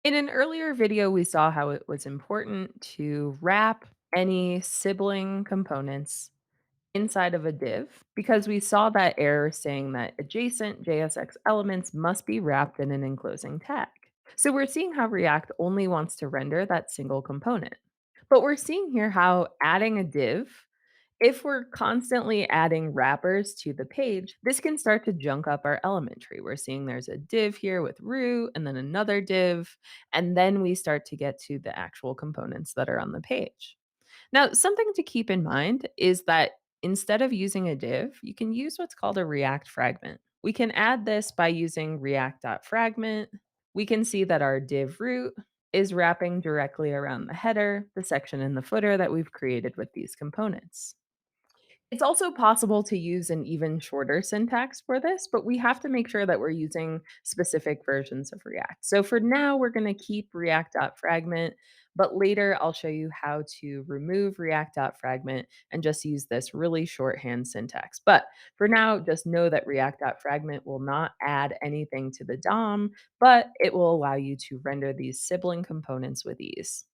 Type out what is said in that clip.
In an earlier video, we saw how it was important to wrap any sibling components inside of a div because we saw that error saying that adjacent JSX elements must be wrapped in an enclosing tag. So we're seeing how React only wants to render that single component. But we're seeing here how adding a div, if we're constantly adding wrappers to the page, this can start to junk up our element tree. We're seeing there's a div here with root and then another div, and then we start to get to the actual components that are on the page. Now, something to keep in mind is that instead of using a div, you can use what's called a React fragment. We can add this by using react.fragment. We can see that our div root is wrapping directly around the header, the section in the footer that we've created with these components. It's also possible to use an even shorter syntax for this, but we have to make sure that we're using specific versions of React. So for now, we're going to keep react.fragment, but later I'll show you how to remove react.fragment and just use this really shorthand syntax. But for now, just know that react.fragment will not add anything to the DOM, but it will allow you to render these sibling components with ease.